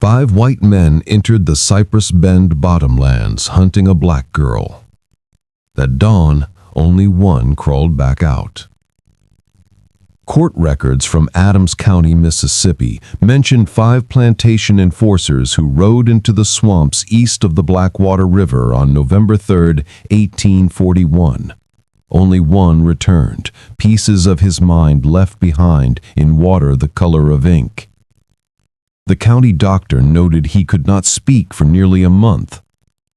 5 white men entered the Cypress Bend bottomlands hunting a black girl. At dawn, only one crawled back out. Court records from Adams County, Mississippi, mention 5 plantation enforcers who rode into the swamps east of the Blackwater River on November 3, 1841. Only one returned, pieces of his mind left behind in water the color of ink. The county doctor noted he could not speak for nearly a month.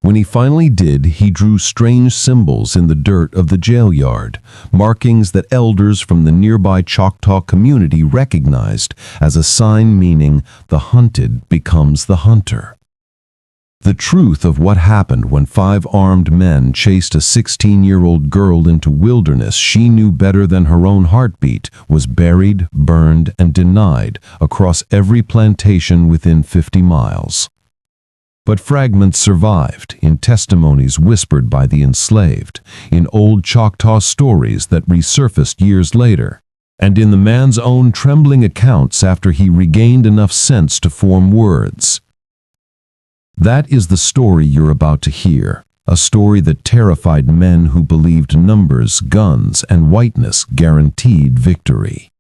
When he finally did, he drew strange symbols in the dirt of the jail yard, markings that elders from the nearby Choctaw community recognized as a sign meaning the hunted becomes the hunter. The truth of what happened when 5 armed men chased a 16-year-old girl into wilderness she knew better than her own heartbeat was buried, burned, and denied across every plantation within 50 miles. But fragments survived in testimonies whispered by the enslaved, in old Choctaw stories that resurfaced years later, and in the man's own trembling accounts after he regained enough sense to form words. That is the story you're about to hear, a story that terrified men who believed numbers, guns, and whiteness guaranteed victory.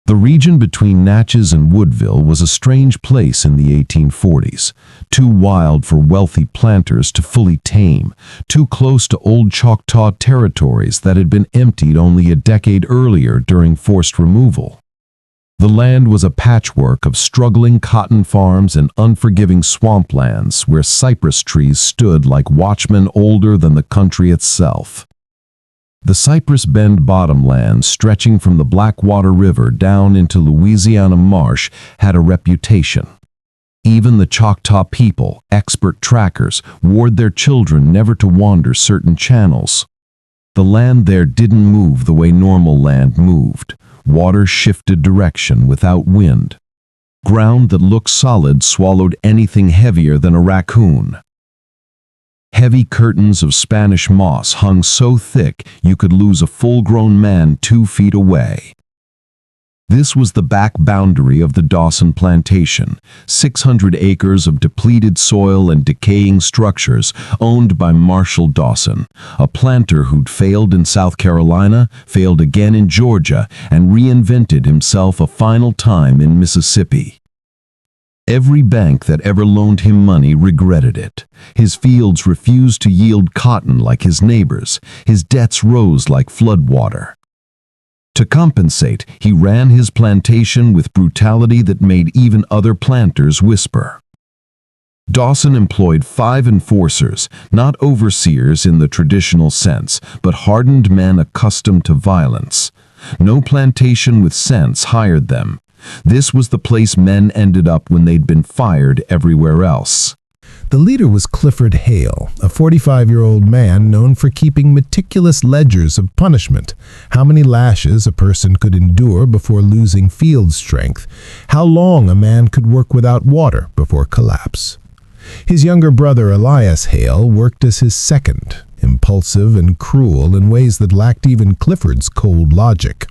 The region between Natchez and Woodville was a strange place in the 1840s, too wild for wealthy planters to fully tame, too close to old Choctaw territories that had been emptied only a decade earlier during forced removal. The land was a patchwork of struggling cotton farms and unforgiving swamplands where cypress trees stood like watchmen older than the country itself. The Cypress Bend bottomlands, stretching from the Blackwater River down into Louisiana marsh, had a reputation. Even the Choctaw people, expert trackers, warned their children never to wander certain channels. The land there didn't move the way normal land moved. Water shifted direction without wind. Ground that looked solid swallowed anything heavier than a raccoon. Heavy curtains of Spanish moss hung so thick you could lose a full-grown man 2 feet away. This was the back boundary of the Dawson plantation, 600 acres of depleted soil and decaying structures owned by Marshall Dawson, a planter who'd failed in South Carolina, failed again in Georgia, and reinvented himself a final time in Mississippi. Every bank that ever loaned him money regretted it. His fields refused to yield cotton like his neighbors. His debts rose like floodwater. To compensate, he ran his plantation with brutality that made even other planters whisper. Dawson employed 5 enforcers, not overseers in the traditional sense, but hardened men accustomed to violence. No plantation with sense hired them. This was the place men ended up when they'd been fired everywhere else. The leader was Clifford Hale, a 45-year-old man known for keeping meticulous ledgers of punishment, how many lashes a person could endure before losing field strength, how long a man could work without water before collapse. His younger brother Elias Hale worked as his second, impulsive and cruel in ways that lacked even Clifford's cold logic.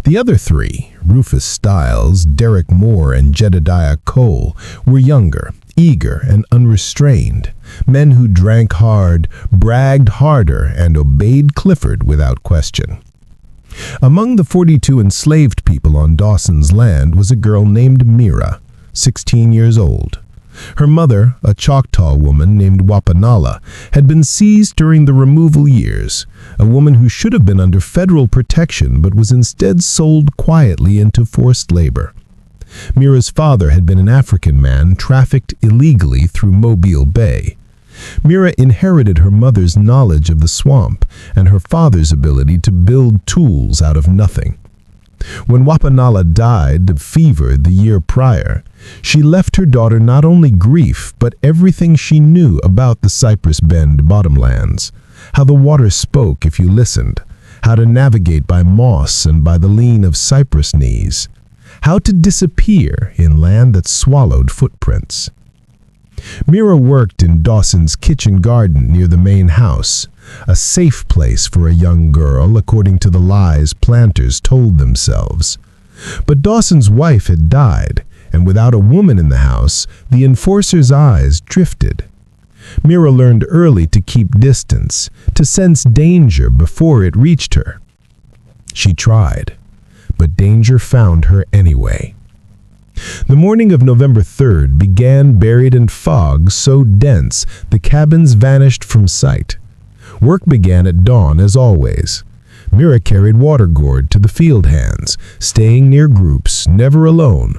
The other 3, Rufus Stiles, Derek Moore, and Jedediah Cole, were younger, eager, and unrestrained, men who drank hard, bragged harder, and obeyed Clifford without question. Among the 42 enslaved people on Dawson's land was a girl named Mira, 16 years old. Her mother, a Choctaw woman named Wapanala, had been seized during the removal years, a woman who should have been under federal protection but was instead sold quietly into forced labor. Mira's father had been an African man trafficked illegally through Mobile Bay. Mira inherited her mother's knowledge of the swamp and her father's ability to build tools out of nothing. When Wapanala died of fever the year prior, she left her daughter not only grief but everything she knew about the Cypress Bend bottomlands, how the water spoke if you listened, how to navigate by moss and by the lean of cypress knees, how to disappear in land that swallowed footprints. Mira worked in Dawson's kitchen garden near the main house, a safe place for a young girl according to the lies planters told themselves. But Dawson's wife had died, and without a woman in the house, the enforcer's eyes drifted. Mira learned early to keep distance, to sense danger before it reached her. She tried, but danger found her anyway. The morning of November 3rd began buried in fog so dense the cabins vanished from sight. Work began at dawn as always. Mira carried water gourd to the field hands, staying near groups, never alone.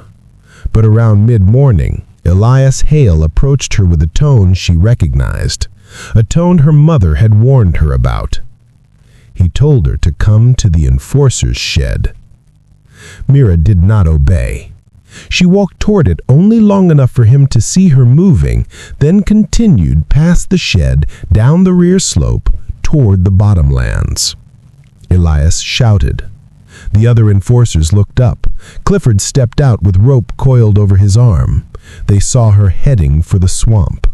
But around mid-morning, Elias Hale approached her with a tone she recognized, a tone her mother had warned her about. He told her to come to the enforcer's shed. Mira did not obey. She walked toward it only long enough for him to see her moving, then continued past the shed, down the rear slope, toward the bottomlands. Elias shouted. The other enforcers looked up. Clifford stepped out with rope coiled over his arm. They saw her heading for the swamp.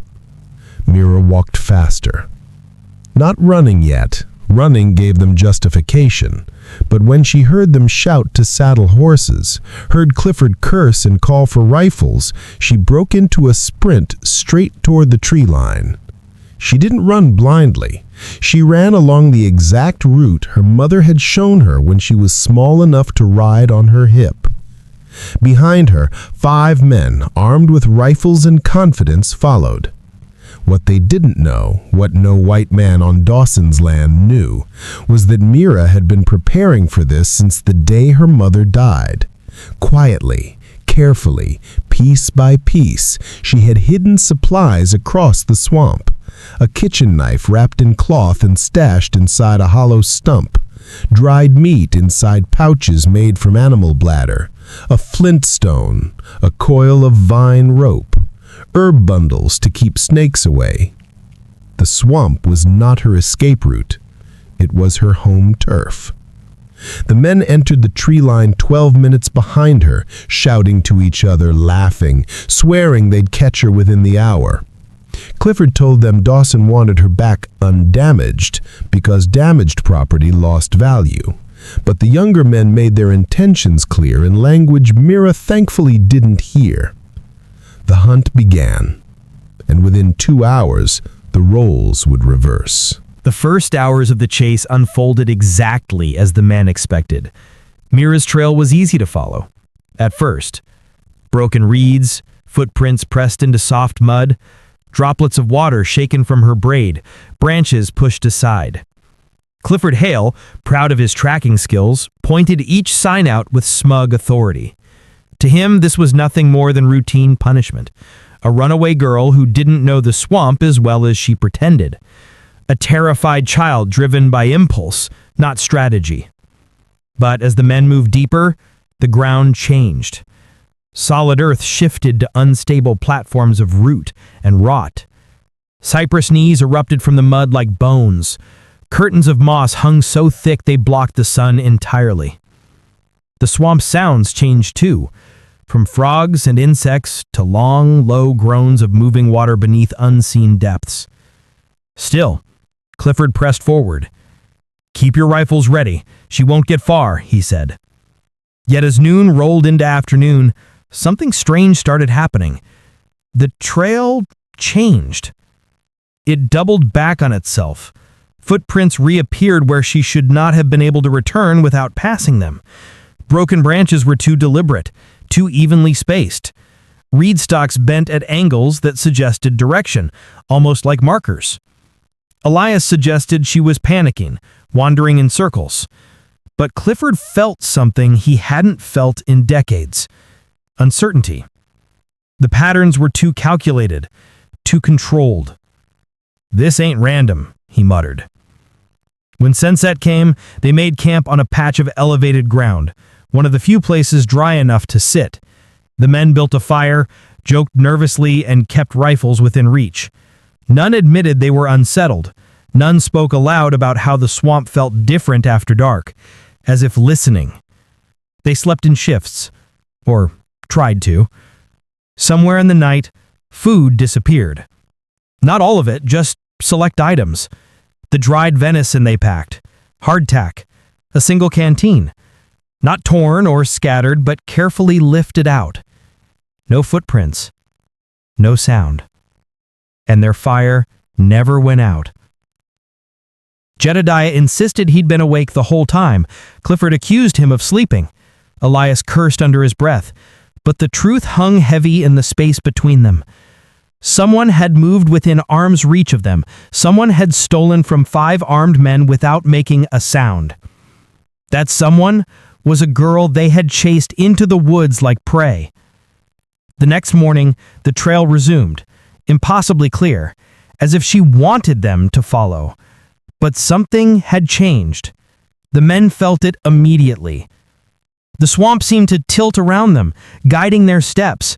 Mira walked faster. Not running yet. Running gave them justification. But when she heard them shout to saddle horses, heard Clifford curse and call for rifles, she broke into a sprint straight toward the tree line. She didn't run blindly. She ran along the exact route her mother had shown her when she was small enough to ride on her hip. Behind her, 5 men, armed with rifles and confidence, followed. What they didn't know, what no white man on Dawson's land knew, was that Mira had been preparing for this since the day her mother died. Quietly, carefully, piece by piece, she had hidden supplies across the swamp. A kitchen knife wrapped in cloth and stashed inside a hollow stump. Dried meat inside pouches made from animal bladder. A flint stone. A coil of vine rope. Herb bundles to keep snakes away. The swamp was not her escape route. It was her home turf. The men entered the tree line 12 minutes behind her, shouting to each other, laughing, swearing they'd catch her within the hour. Clifford told them Dawson wanted her back undamaged because damaged property lost value. But the younger men made their intentions clear in language Mira thankfully didn't hear. The hunt began, and within 2 hours, the roles would reverse. The first hours of the chase unfolded exactly as the men expected. Mira's trail was easy to follow. At first, broken reeds, footprints pressed into soft mud, droplets of water shaken from her braid, branches pushed aside. Clifford Hale, proud of his tracking skills, pointed each sign out with smug authority. To him, this was nothing more than routine punishment. A runaway girl who didn't know the swamp as well as she pretended. A terrified child driven by impulse, not strategy. But as the men moved deeper, the ground changed. Solid earth shifted to unstable platforms of root and rot. Cypress knees erupted from the mud like bones. Curtains of moss hung so thick they blocked the sun entirely. The swamp's sounds changed too, from frogs and insects to long, low groans of moving water beneath unseen depths. Still, Clifford pressed forward. "Keep your rifles ready. She won't get far," he said. Yet as noon rolled into afternoon, something strange started happening. The trail changed. It doubled back on itself. Footprints reappeared where she should not have been able to return without passing them. Broken branches were too deliberate, too evenly spaced. Reed stalks bent at angles that suggested direction, almost like markers. Elias suggested she was panicking, wandering in circles. But Clifford felt something he hadn't felt in decades. Uncertainty. The patterns were too calculated, too controlled. "This ain't random," he muttered. When sunset came, they made camp on a patch of elevated ground, one of the few places dry enough to sit. The men built a fire, joked nervously, and kept rifles within reach. None admitted they were unsettled. None spoke aloud about how the swamp felt different after dark, as if listening. They slept in shifts, or tried to. Somewhere in the night, food disappeared. Not all of it, just select items. The dried venison they packed, hardtack, a single canteen. Not torn or scattered, but carefully lifted out. No footprints. No sound. And their fire never went out. Jedediah insisted he'd been awake the whole time. Clifford accused him of sleeping. Elias cursed under his breath, but the truth hung heavy in the space between them. Someone had moved within arm's reach of them. Someone had stolen from 5 armed men without making a sound. That someone was a girl they had chased into the woods like prey. The next morning, the trail resumed, impossibly clear, as if she wanted them to follow. But something had changed. The men felt it immediately. The swamp seemed to tilt around them, guiding their steps.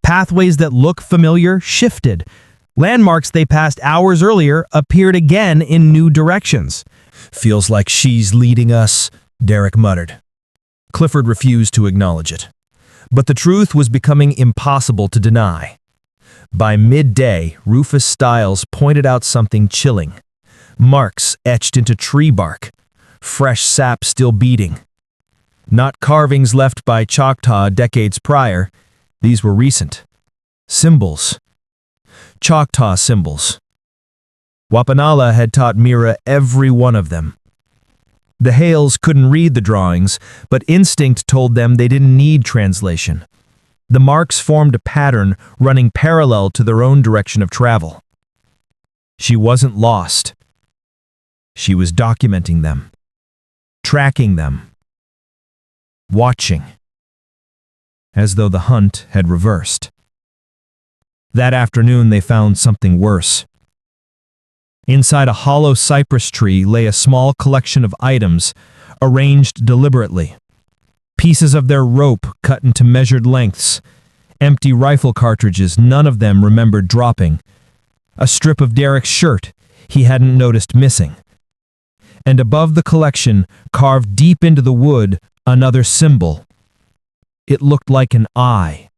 Pathways that look familiar shifted. Landmarks they passed hours earlier appeared again in new directions. Feels like she's leading us, Derek muttered. Clifford refused to acknowledge it. But the truth was becoming impossible to deny. By midday, Rufus Stiles pointed out something chilling. Marks etched into tree bark, fresh sap still beating. Not carvings left by Choctaw decades prior, these were recent. Symbols. Choctaw symbols. Wapanala had taught Mira every one of them. The Hales couldn't read the drawings, but instinct told them they didn't need translation. The marks formed a pattern running parallel to their own direction of travel. She wasn't lost. She was documenting them, tracking them, watching, as though the hunt had reversed. That afternoon they found something worse. Inside a hollow cypress tree lay a small collection of items, arranged deliberately. Pieces of their rope cut into measured lengths, empty rifle cartridges none of them remembered dropping, a strip of Derek's shirt he hadn't noticed missing. And above the collection, carved deep into the wood, another symbol. It looked like an eye,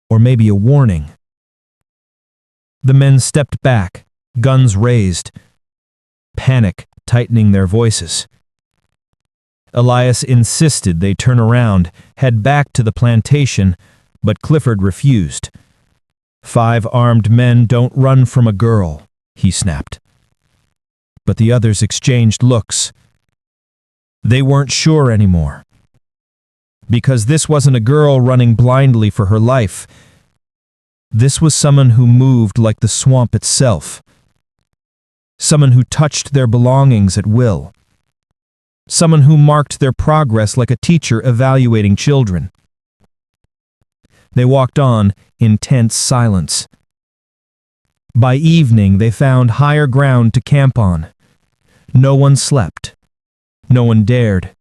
or maybe a warning. The men stepped back, guns raised, panic tightening their voices. Elias insisted they turn around, head back to the plantation, but Clifford refused. 5 armed men don't run from a girl, he snapped. But the others exchanged looks. They weren't sure anymore. Because this wasn't a girl running blindly for her life. This was someone who moved like the swamp itself. Someone who touched their belongings at will. Someone who marked their progress like a teacher evaluating children. They walked on in tense silence. By evening, they found higher ground to camp on. No one slept. No one dared.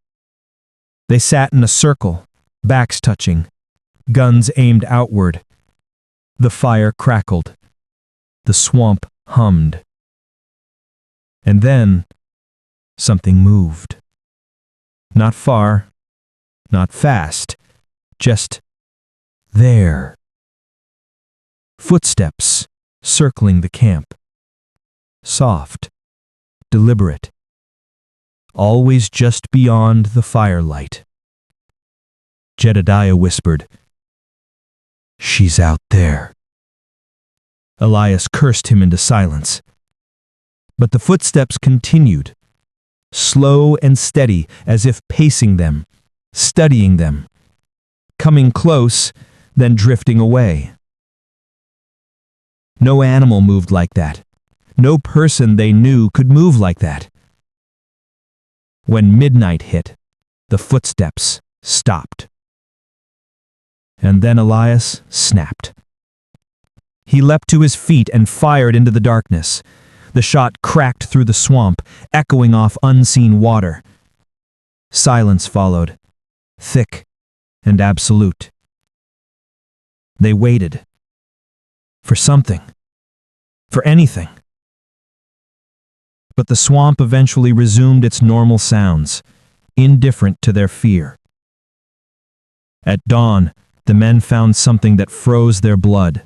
They sat in a circle, backs touching, guns aimed outward. The fire crackled. The swamp hummed. And then, something moved. Not far, not fast, just there. Footsteps circling the camp. Soft, deliberate. Always just beyond the firelight. Jedediah whispered, "She's out there." Elias cursed him into silence. But the footsteps continued, slow and steady, as if pacing them, studying them, coming close, then drifting away. No animal moved like that. No person they knew could move like that. When midnight hit, the footsteps stopped. And then Elias snapped. He leapt to his feet and fired into the darkness. The shot cracked through the swamp, echoing off unseen water. Silence followed, thick and absolute. They waited. For something. For anything. But the swamp eventually resumed its normal sounds, indifferent to their fear. At dawn, the men found something that froze their blood.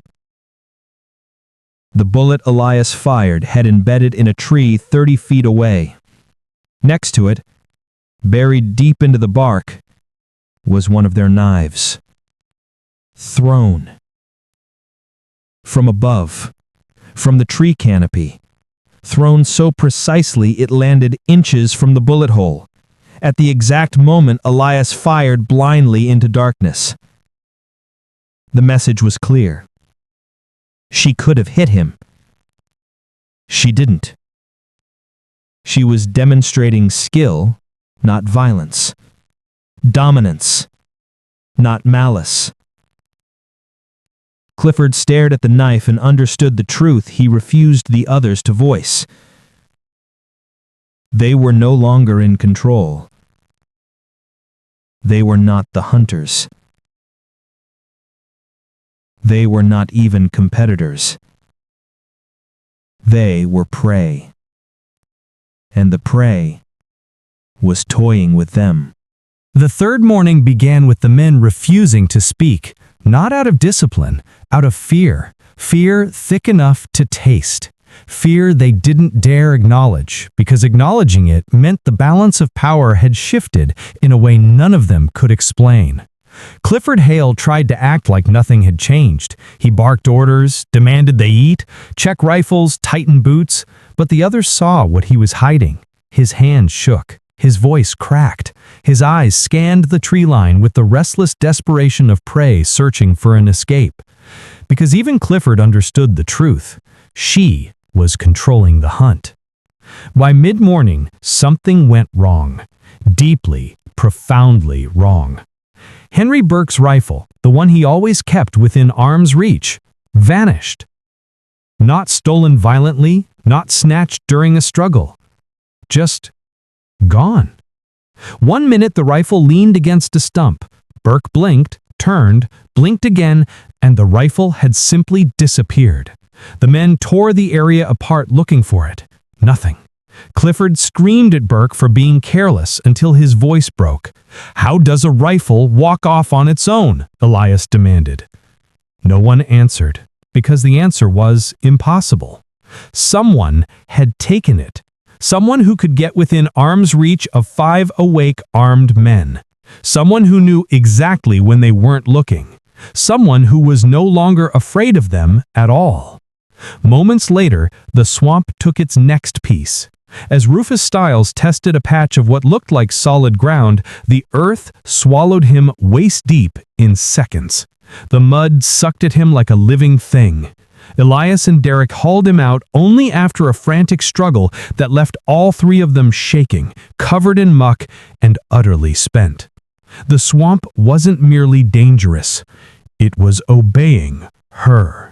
The bullet Elias fired had embedded in a tree 30 feet away. Next to it, buried deep into the bark, was one of their knives. thrown. From above, from the tree canopy, thrown so precisely it landed inches from the bullet hole. At the exact moment Elias fired blindly into darkness. The message was clear. She could have hit him. She didn't. She was demonstrating skill, not violence. Dominance, not malice. Clifford stared at the knife and understood the truth he refused the others to voice. They were no longer in control. They were not the hunters. They were not even competitors. They were prey. And the prey was toying with them. The third morning began with the men refusing to speak, not out of discipline, out of fear. Fear thick enough to taste. Fear they didn't dare acknowledge, because acknowledging it meant the balance of power had shifted in a way none of them could explain. Clifford Hale tried to act like nothing had changed. He barked orders, demanded they eat, check rifles, tighten boots, but the others saw what he was hiding. His hand shook. His voice cracked. His eyes scanned the tree line with the restless desperation of prey searching for an escape. Because even Clifford understood the truth. She was controlling the hunt. By mid-morning, something went wrong. Deeply, profoundly wrong. Henry Burke's rifle, the one he always kept within arm's reach, vanished. Not stolen violently, not snatched during a struggle. Just gone. 1 minute the rifle leaned against a stump. Burke blinked, turned, blinked again, and the rifle had simply disappeared. The men tore the area apart looking for it. Nothing. Clifford screamed at Burke for being careless until his voice broke. "How does a rifle walk off on its own?" Elias demanded. No one answered, because the answer was impossible. Someone had taken it. Someone who could get within arm's reach of 5 awake armed men. Someone who knew exactly when they weren't looking. Someone who was no longer afraid of them at all. Moments later, the swamp took its next piece. As Rufus Stiles tested a patch of what looked like solid ground, the earth swallowed him waist-deep in seconds. The mud sucked at him like a living thing. Elias and Derek hauled him out only after a frantic struggle that left all 3 of them shaking, covered in muck, and utterly spent. The swamp wasn't merely dangerous. It was obeying her.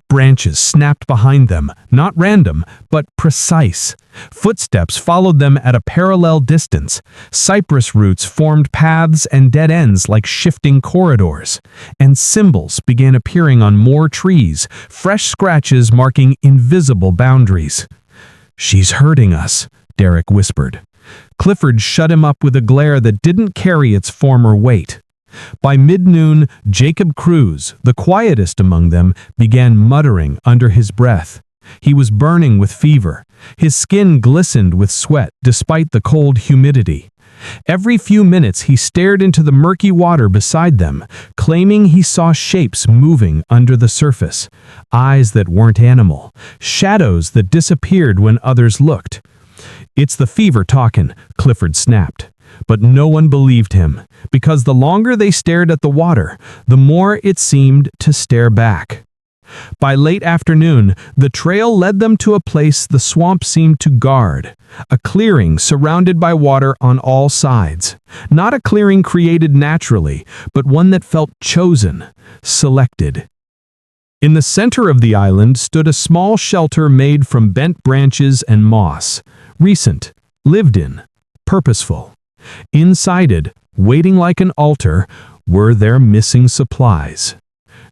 Branches snapped behind them, not random, but precise. Footsteps followed them at a parallel distance. Cypress roots formed paths and dead ends like shifting corridors. And symbols began appearing on more trees, fresh scratches marking invisible boundaries. "She's hurting us," Derek whispered. Clifford shut him up with a glare that didn't carry its former weight. By mid-noon, Jacob Cruz, the quietest among them, began muttering under his breath. He was burning with fever. His skin glistened with sweat despite the cold humidity. Every few minutes he stared into the murky water beside them, claiming he saw shapes moving under the surface. Eyes that weren't animal. Shadows that disappeared when others looked. "It's the fever talkin'," Clifford snapped. But no one believed him, because the longer they stared at the water, the more it seemed to stare back. By late afternoon, the trail led them to a place the swamp seemed to guard, a clearing surrounded by water on all sides. Not a clearing created naturally, but one that felt chosen, selected. In the center of the island stood a small shelter made from bent branches and moss, recent, lived in, purposeful. Inside it, waiting like an altar, were their missing supplies.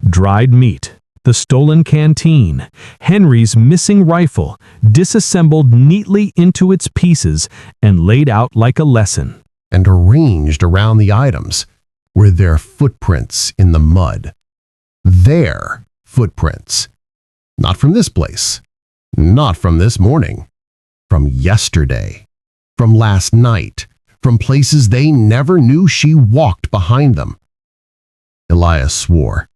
Dried meat, the stolen canteen, Henry's missing rifle, disassembled neatly into its pieces and laid out like a lesson. And arranged around the items were their footprints in the mud. Their footprints. Not from this place. Not from this morning. From yesterday. From last night. From places they never knew she walked behind them. Elias swore.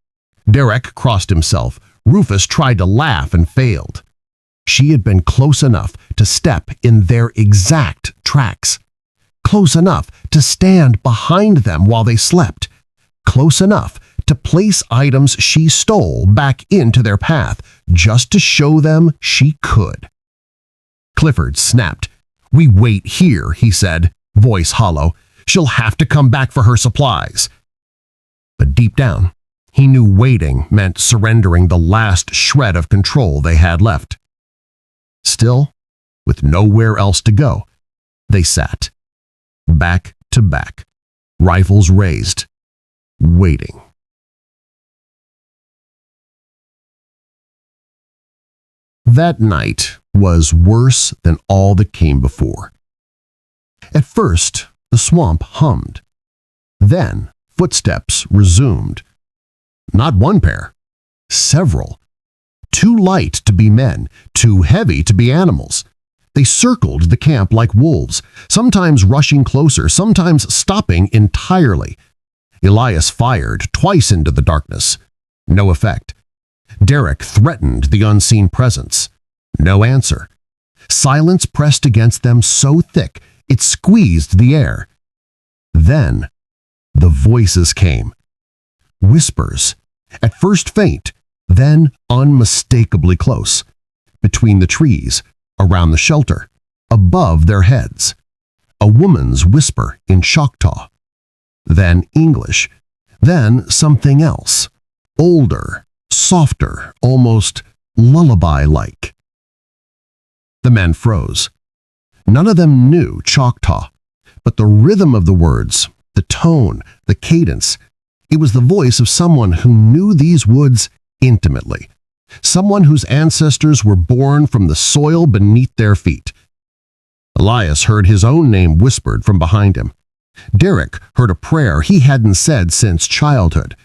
Derek crossed himself. Rufus tried to laugh and failed. She had been close enough to step in their exact tracks. Close enough to stand behind them while they slept. Close enough to place items she stole back into their path just to show them she could. Clifford snapped. "We wait here," he said, voice hollow. "She'll have to come back for her supplies." But deep down, he knew waiting meant surrendering the last shred of control they had left. Still, with nowhere else to go, they sat, back to back, rifles raised, waiting. That night was worse than all that came before. At first, the swamp hummed. Then, footsteps resumed. Not one pair, several. Too light to be men, too heavy to be animals. They circled the camp like wolves, sometimes rushing closer, sometimes stopping entirely. Elias fired twice into the darkness. No effect. Derek threatened the unseen presence. No answer. Silence pressed against them so thick it squeezed the air. Then the voices came. Whispers, at first faint, then unmistakably close, between the trees, around the shelter, above their heads. A woman's whisper in Choctaw, then English, then something else, older, softer, almost lullaby-like. The men froze. None of them knew Choctaw, but the rhythm of the words, the tone, the cadence, it was the voice of someone who knew these woods intimately, someone whose ancestors were born from the soil beneath their feet. Elias heard his own name whispered from behind him. Derek heard a prayer he hadn't said since childhood.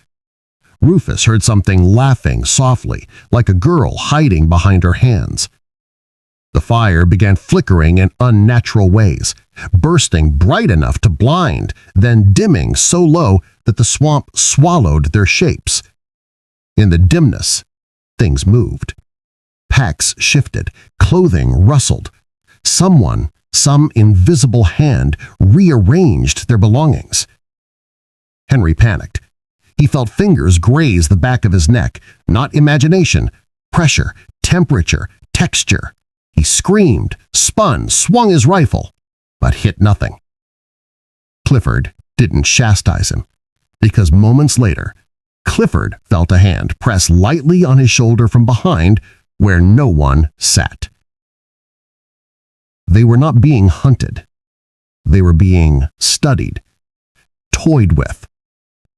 Rufus heard something laughing softly, like a girl hiding behind her hands. The fire began flickering in unnatural ways, bursting bright enough to blind, then dimming so low that the swamp swallowed their shapes. In the dimness, things moved. Packs shifted, clothing rustled. Someone, some invisible hand, rearranged their belongings. Henry panicked. He felt fingers graze the back of his neck, not imagination, pressure, temperature, texture. He screamed, spun, swung his rifle, but hit nothing. Clifford didn't chastise him, because moments later, Clifford felt a hand press lightly on his shoulder from behind where no one sat. They were not being hunted. They were being studied, toyed with,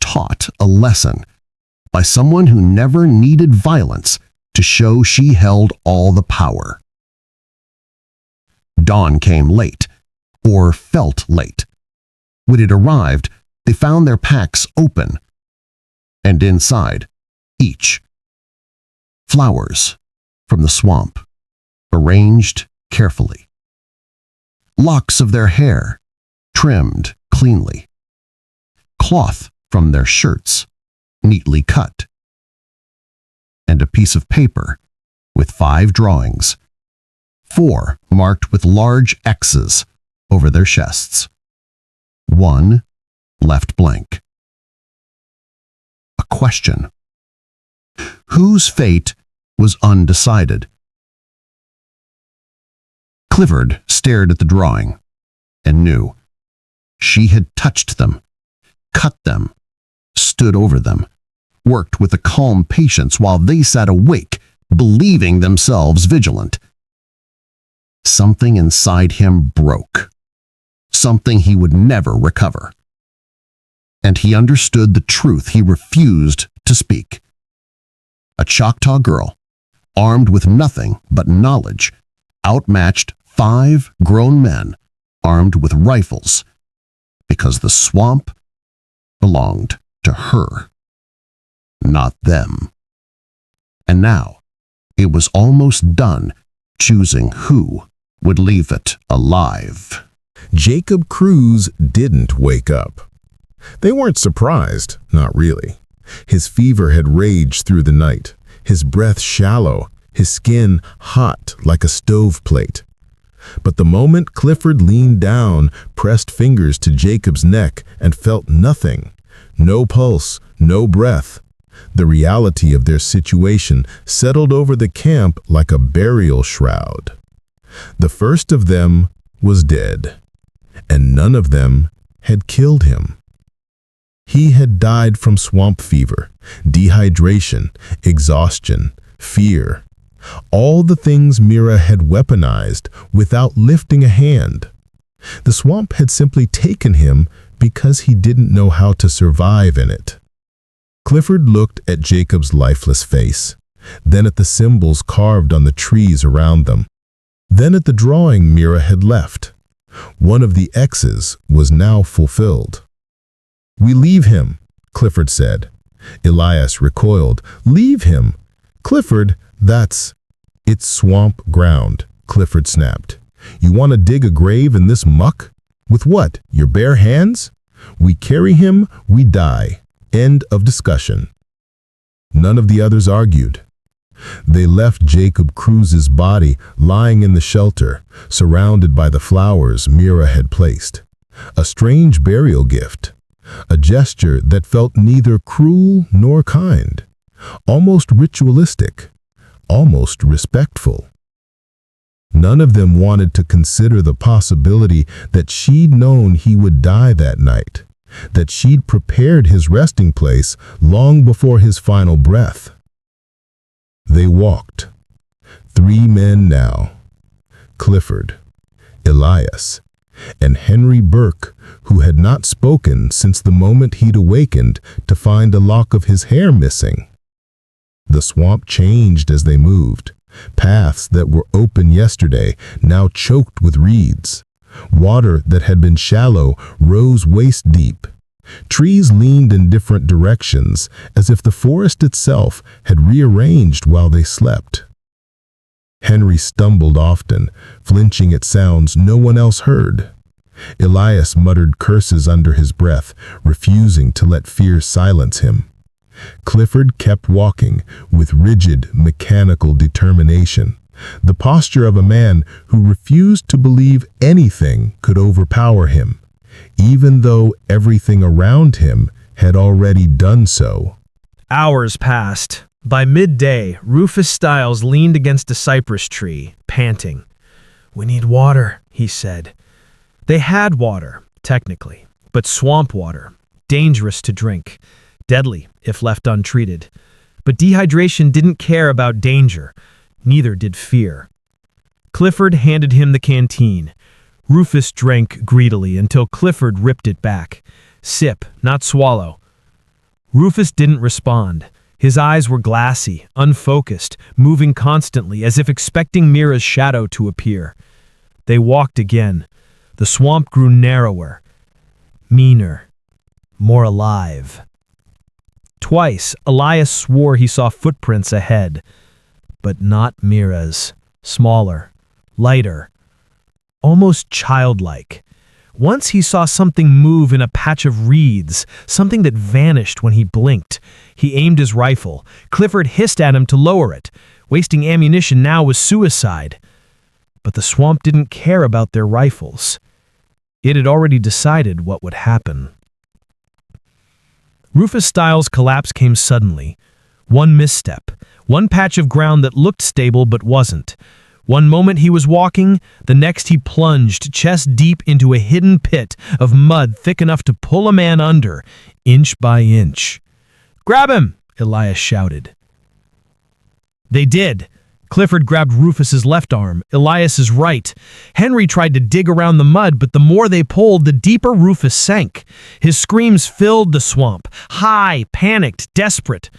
taught a lesson by someone who never needed violence to show she held all the power. Dawn came late, or felt late. When it arrived, they found their packs open, and inside, each, flowers from the swamp, arranged carefully. Locks of their hair, trimmed cleanly. Cloth from their shirts, neatly cut. And a piece of paper with 5 drawings, 4 marked with large X's over their chests. 1 left blank. A question. Whose fate was undecided? Clifford stared at the drawing and knew. She had touched them, cut them, stood over them, worked with a calm patience while they sat awake, believing themselves vigilant. Something inside him broke, something he would never recover. And he understood the truth he refused to speak. A Choctaw girl, armed with nothing but knowledge, outmatched 5 grown men armed with rifles because the swamp belonged to her, not them. And now it was almost done choosing who would leave it alive. Jacob Cruz didn't wake up. They weren't surprised, not really. His fever had raged through the night, his breath shallow, his skin hot like a stove plate. But the moment Clifford leaned down, pressed fingers to Jacob's neck, and felt nothing, no pulse, no breath, the reality of their situation settled over the camp like a burial shroud. The first of them was dead, and none of them had killed him. He had died from swamp fever, dehydration, exhaustion, fear, all the things Mira had weaponized without lifting a hand. The swamp had simply taken him because he didn't know how to survive in it. Clifford looked at Jacob's lifeless face, then at the symbols carved on the trees around them, then at the drawing Mira had left. One of the X's was now fulfilled. "We leave him," Clifford said. Elias recoiled. "Leave him? Clifford, it's swamp ground," Clifford snapped. "You want to dig a grave in this muck? With what, your bare hands? We carry him, we die. End of discussion." None of the others argued. They left Jacob Cruz's body lying in the shelter, surrounded by the flowers Mira had placed. A strange burial gift, a gesture that felt neither cruel nor kind, almost ritualistic, almost respectful. None of them wanted to consider the possibility that she'd known he would die that night, that she'd prepared his resting place long before his final breath. They walked. 3 men now. Clifford, Elias, and Henry Burke, who had not spoken since the moment he'd awakened to find a lock of his hair missing. The swamp changed as they moved. Paths that were open yesterday now choked with reeds. Water that had been shallow rose waist deep. Trees leaned in different directions, as if the forest itself had rearranged while they slept. Henry stumbled often, flinching at sounds no one else heard. Elias muttered curses under his breath, refusing to let fear silence him. Clifford kept walking with rigid, mechanical determination, the posture of a man who refused to believe anything could overpower him, even though everything around him had already done so. Hours passed. By midday, Rufus Stiles leaned against a cypress tree, panting. "We need water," he said. They had water, technically, but swamp water, dangerous to drink, deadly if left untreated. But dehydration didn't care about danger, neither did fear. Clifford handed him the canteen. Rufus drank greedily until Clifford ripped it back. Sip, not swallow. Rufus didn't respond. His eyes were glassy, unfocused, moving constantly as if expecting Mira's shadow to appear. They walked again. The swamp grew narrower, meaner, more alive. Twice, Elias swore he saw footprints ahead, but not Mira's. Smaller, lighter, almost childlike. Once he saw something move in a patch of reeds, something that vanished when he blinked. He aimed his rifle. Clifford hissed at him to lower it. Wasting ammunition now was suicide. But the swamp didn't care about their rifles. It had already decided what would happen. Rufus Stiles' collapse came suddenly. One misstep, one patch of ground that looked stable but wasn't. One moment he was walking, the next he plunged chest deep into a hidden pit of mud thick enough to pull a man under, inch by inch. "Grab him!" Elias shouted. They did. Clifford grabbed Rufus's left arm, Elias's right. Henry tried to dig around the mud, but the more they pulled, the deeper Rufus sank. His screams filled the swamp, high, panicked, desperate.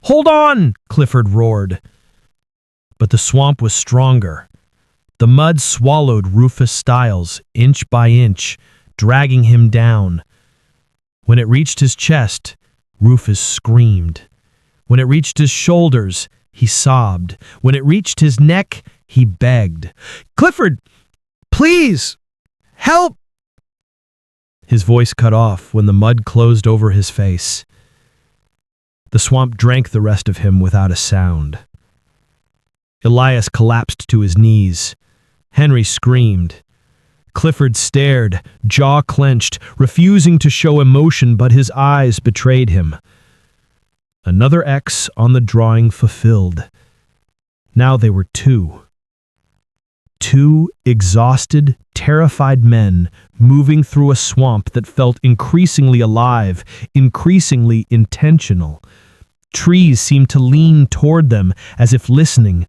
"Hold on!" Clifford roared. But the swamp was stronger. The mud swallowed Rufus Stiles, inch by inch, dragging him down. When it reached his chest, Rufus screamed. When it reached his shoulders, he sobbed. When it reached his neck, he begged. "Clifford, please, help!" His voice cut off when the mud closed over his face. The swamp drank the rest of him without a sound. Elias collapsed to his knees. Henry screamed. Clifford stared, jaw clenched, refusing to show emotion, but his eyes betrayed him. Another X on the drawing fulfilled. Now they were two. Two exhausted, terrified men moving through a swamp that felt increasingly alive, increasingly intentional. Trees seemed to lean toward them as if listening.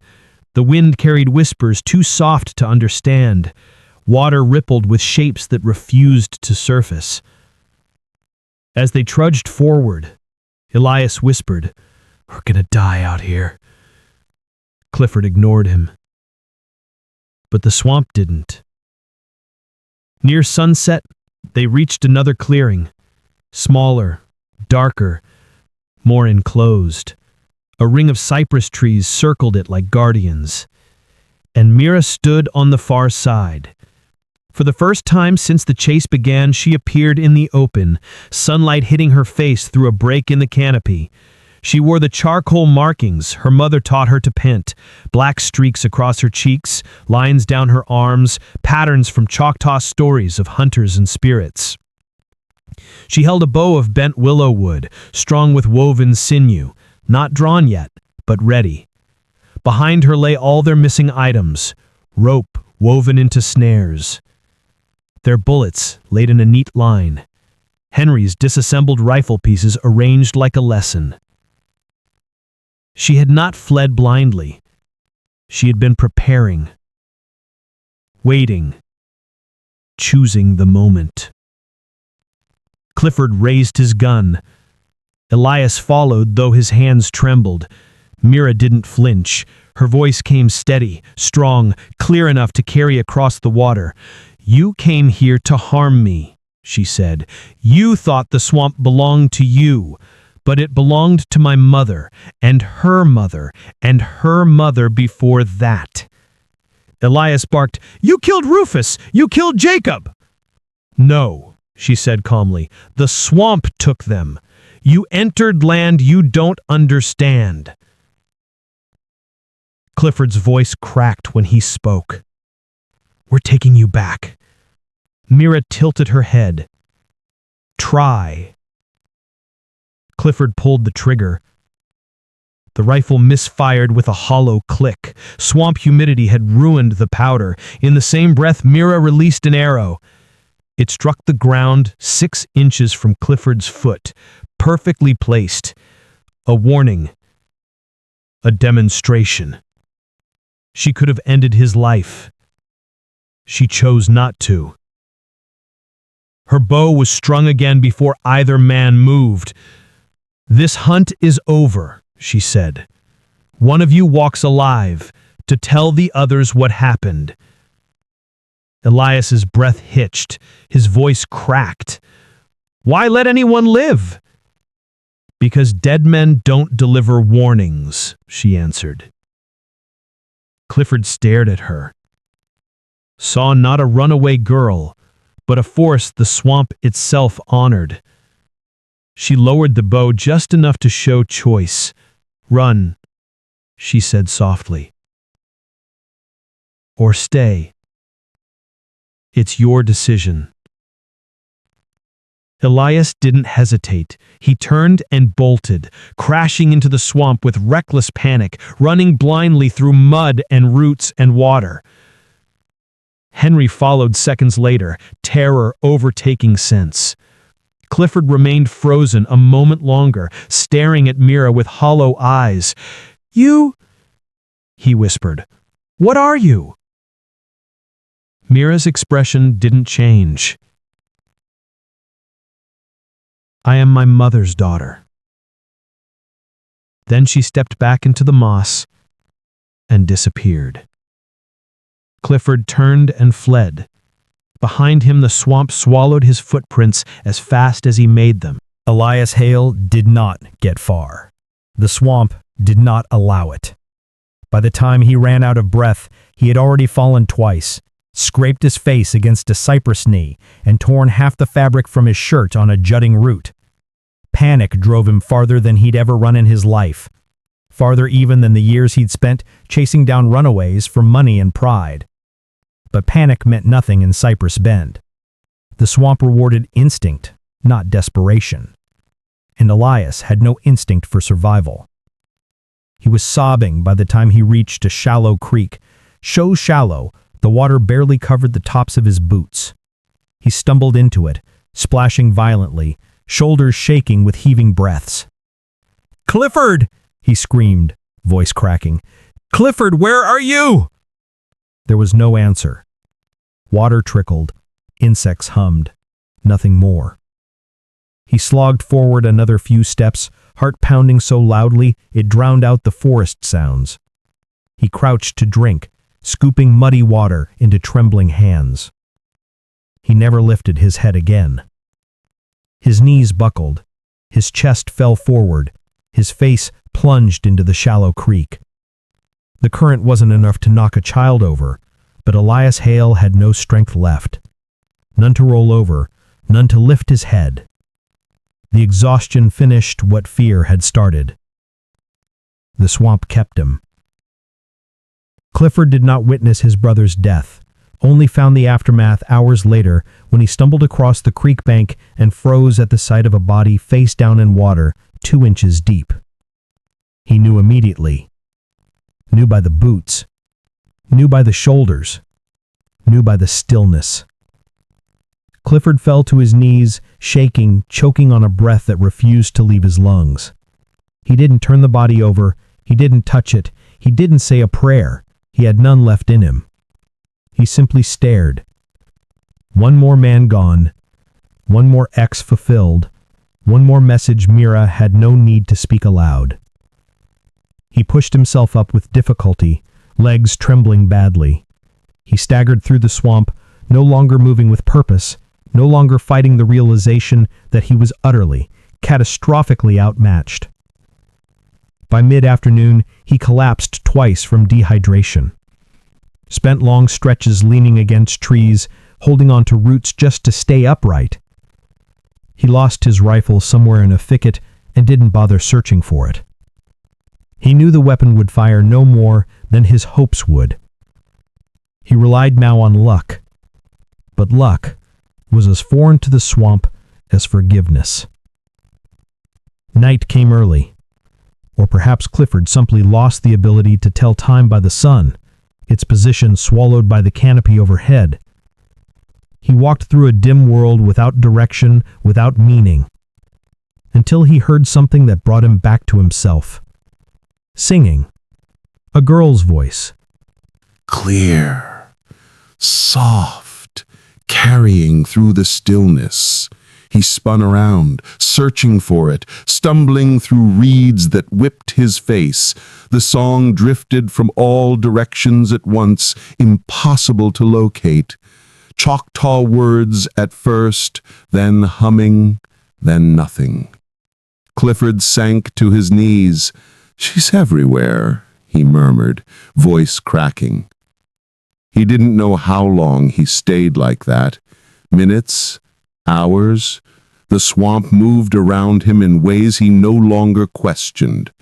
The wind carried whispers too soft to understand. Water rippled with shapes that refused to surface. As they trudged forward, Elias whispered, "We're gonna die out here." Clifford ignored him. But the swamp didn't. Near sunset, they reached another clearing, smaller, darker, more enclosed. A ring of cypress trees circled it like guardians. And Mira stood on the far side. For the first time since the chase began, she appeared in the open, sunlight hitting her face through a break in the canopy. She wore the charcoal markings her mother taught her to paint, black streaks across her cheeks, lines down her arms, patterns from Choctaw stories of hunters and spirits. She held a bow of bent willow wood, strung with woven sinew, not drawn yet, but ready. Behind her lay all their missing items, rope woven into snares. Their bullets laid in a neat line, Henry's disassembled rifle pieces arranged like a lesson. She had not fled blindly. She had been preparing, waiting, choosing the moment. Clifford raised his gun. Elias followed, though his hands trembled. Mira didn't flinch. Her voice came steady, strong, clear enough to carry across the water. "You came here to harm me," she said. "You thought the swamp belonged to you, but it belonged to my mother, and her mother, and her mother before that." Elias barked, "You killed Rufus! You killed Jacob!" "No," she said calmly. "The swamp took them. You entered land you don't understand." Clifford's voice cracked when he spoke. "We're taking you back." Mira tilted her head. "Try." Clifford pulled the trigger. The rifle misfired with a hollow click. Swamp humidity had ruined the powder. In the same breath, Mira released an arrow. It struck the ground 6 inches from Clifford's foot, perfectly placed. A warning. A demonstration. She could have ended his life. She chose not to. Her bow was strung again before either man moved. "This hunt is over," she said. "One of you walks alive to tell the others what happened." Elias's breath hitched. His voice cracked. "Why let anyone live?" "Because dead men don't deliver warnings," she answered. Clifford stared at her. Saw not a runaway girl, but a force the swamp itself honored. She lowered the bow just enough to show choice. "Run," she said softly. "Or stay. It's your decision." Elias didn't hesitate. He turned and bolted, crashing into the swamp with reckless panic, running blindly through mud and roots and water. Henry followed seconds later, terror overtaking sense. Clifford remained frozen a moment longer, staring at Mira with hollow eyes. "You," he whispered. "What are you?" Mira's expression didn't change. "I am my mother's daughter." Then she stepped back into the moss and disappeared. Clifford turned and fled. Behind him, the swamp swallowed his footprints as fast as he made them. Elias Hale did not get far. The swamp did not allow it. By the time he ran out of breath, he had already fallen twice, scraped his face against a cypress knee, and torn half the fabric from his shirt on a jutting root. Panic drove him farther than he'd ever run in his life, farther even than the years he'd spent chasing down runaways for money and pride. But panic meant nothing in Cypress Bend. The swamp rewarded instinct, not desperation. And Elias had no instinct for survival. He was sobbing by the time he reached a shallow creek, so shallow the water barely covered the tops of his boots. He stumbled into it, splashing violently, shoulders shaking with heaving breaths. "Clifford!" he screamed, voice cracking. "Clifford, where are you?" There was no answer. Water trickled, insects hummed, nothing more. He slogged forward another few steps, heart pounding so loudly it drowned out the forest sounds. He crouched to drink, scooping muddy water into trembling hands. He never lifted his head again. His knees buckled, his chest fell forward, his face plunged into the shallow creek. The current wasn't enough to knock a child over, but Elias Hale had no strength left. None to roll over, none to lift his head. The exhaustion finished what fear had started. The swamp kept him. Clifford did not witness his brother's death, only found the aftermath hours later when he stumbled across the creek bank and froze at the sight of a body face down in water 2 inches deep. He knew immediately. Knew by the boots. Knew by the shoulders. Knew by the stillness. Clifford fell to his knees, shaking, choking on a breath that refused to leave his lungs. He didn't turn the body over, he didn't touch it, he didn't say a prayer, he had none left in him. He simply stared. One more man gone, one more X fulfilled, one more message Mira had no need to speak aloud. He pushed himself up with difficulty, legs trembling badly. He staggered through the swamp, no longer moving with purpose, no longer fighting the realization that he was utterly, catastrophically outmatched. By mid-afternoon, he collapsed twice from dehydration. Spent long stretches leaning against trees, holding on to roots just to stay upright. He lost his rifle somewhere in a thicket and didn't bother searching for it. He knew the weapon would fire no more than his hopes would. He relied now on luck. But luck was as foreign to the swamp as forgiveness. Night came early. Or perhaps Clifford simply lost the ability to tell time by the sun, its position swallowed by the canopy overhead. He walked through a dim world without direction, without meaning, until he heard something that brought him back to himself. Singing. A girl's voice. Clear, soft, carrying through the stillness. He spun around, searching for it, stumbling through reeds that whipped his face. The song drifted from all directions at once, impossible to locate. Choctaw words at first, then humming, then nothing. Clifford sank to his knees. "She's everywhere," he murmured, voice cracking. He didn't know how long he stayed like that. Minutes, hours. The swamp moved around him in ways he no longer questioned.